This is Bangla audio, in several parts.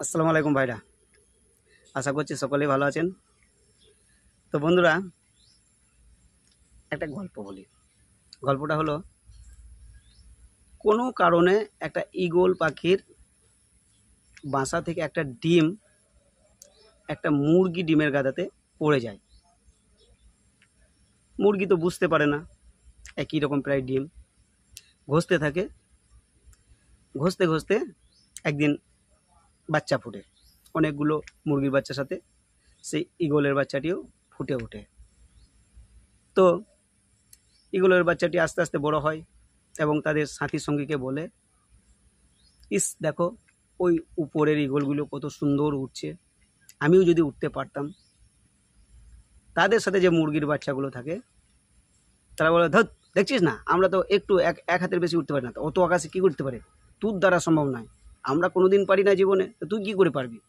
আসসালামু আলাইকুম ভাইরা, আশা করছি সকলেই ভালো আছেন। তো বন্ধুরা, একটা গল্প বলি। গল্পটা হলো, কোনো কারণে একটা ঈগল পাখির বাসা থেকে একটা ডিম একটা মুরগি ডিমের গাদাতে পড়ে যায়। মুরগি তো বুঝতে পারে না, একই রকম প্রায় ডিম ঘষতে থাকে। ঘষতে ঘষতে একদিন বাচ্চা ফুটে, অনেকগুলো মুরগির বাচ্চার সাথে সেই ঈগলের বাচ্চাটিও ফুটে ওঠে। তো ঈগলের বাচ্চাটি আস্তে আস্তে বড় হয় এবং তাদের সাথী সঙ্গীকে বলে, ইস দেখো, ওই উপরের ঈগলগুলো কত সুন্দর উঠছে, আমিও যদি উঠতে পারতাম। তাদের সাথে যে মুরগির বাচ্চাগুলো থাকে তারা বলে, ধত, দেখছিস না, আমরা তো একটু এক এক হাতের বেশি উঠতে পারি না, তো অত আকাশে কী করতে পারে, তোর দ্বারা সম্ভব নয়, আমরা কোনোদিন পারি না জীবনে, তো তুই কী করে পারবি।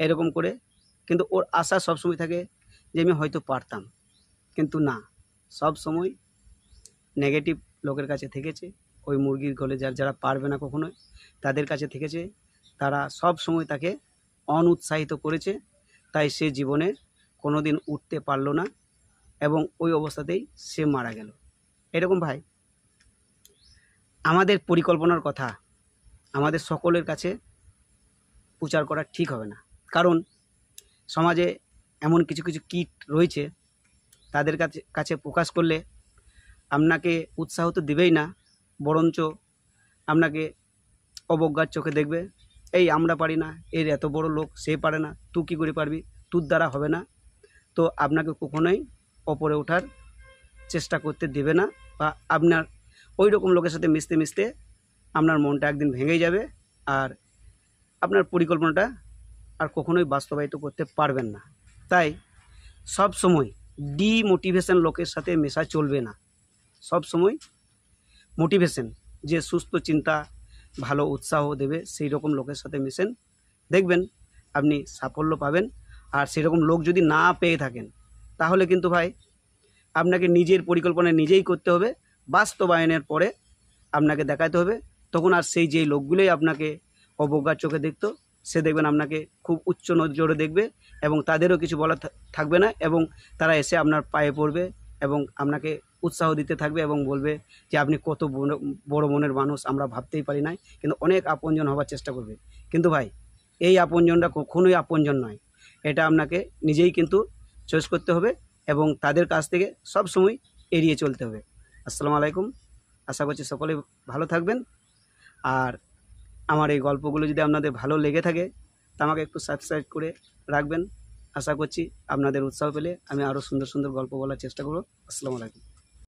এরকম করে কিন্তু ওর আশা সবসময় থাকে যে আমি হয়তো পারতাম, কিন্তু না, সব সময় নেগেটিভ লোকের কাছে থেকেছে। ওই মুরগির গলে যারা পারবে না কখনোই, তাদের কাছে থেকেছে। তারা সব সময় তাকে অনুৎসাহিত করেছে, তাই সে জীবনে কোনো দিন উঠতে পারলো না এবং ওই অবস্থাতেই সে মারা গেল। এরকম ভাই, আমাদের পরিকল্পনার কথা আমাদের সকলের কাছে প্রচার করা ঠিক হবে না, কারণ সমাজে এমন কিছু কিছু কীট রয়েছে, তাদের কাছে প্রকাশ করলে আপনাকে উৎসাহ তো দেবেই না, বরঞ্চ আপনাকে অবজ্ঞার চোখে দেখবে। এই আমরা পারি না, এর এত বড় লোক, সে পারে না, তুই কী করে পারবি, তোর দ্বারা হবে না। তো আপনাকে কখনোই ওপরে ওঠার চেষ্টা করতে দেবে না, বা আপনার ওই রকম লোকের সাথে মিশতে মিশতে আপনার মনটা একদিন ভেঙে যাবে, আর আপনার পরিকল্পনাটা আর কখনোই বাস্তবায়িত করতে পারবেন না। তাই সব সময় ডিমোটিভেশন লোকের সাথে মেশা চলবে না। সব সময় মোটিভেশন, যে সুস্থ চিন্তা, ভালো উৎসাহ দেবে, সেই রকম লোকের সাথে মিশেন, দেখবেন আপনি সাফল্য পাবেন। আর সেরকম লোক যদি না পেয়ে থাকেন, তাহলে কিন্তু ভাই আপনাকে নিজের পরিকল্পনা নিজেই করতে হবে। বাস্তবায়নের পরে আপনাকে দেখাতে হবে, তখন আর সেই যেই লোকগুলোই আপনাকে অবজ্ঞার চোখে দেখতো, সে দেখবেন আপনাকে খুব উচ্চ নজরে দেখবে এবং তাদেরও কিছু বলা থাকবে না, এবং তারা এসে আপনার পায়ে পড়বে এবং আপনাকে উৎসাহ দিতে থাকবে এবং বলবে যে আপনি কত বড় মনের মানুষ, আমরা ভাবতেই পারি নাই, কিন্তু অনেক আপনজন হওয়ার চেষ্টা করবে। কিন্তু ভাই, এই আপনজনটা কখনোই আপনজন নয়, এটা আপনাকে নিজেই কিন্তু চয়েস করতে হবে এবং তাদের কাছ থেকে সব সময় এড়িয়ে চলতে হবে। আসসালামু আলাইকুম, আশা করছি সকলে ভালো থাকবেন। আর আমার এই গল্পগুলো যদি আপনাদের ভালো লেগে থাকে, তা আমাকে একটু সাবস্ক্রাইব করে রাখবেন। আশা করছি আপনাদের উৎসাহ পেলে আমি আরও সুন্দর সুন্দর গল্প বলার চেষ্টা করব। আসসালামু আলাইকুম।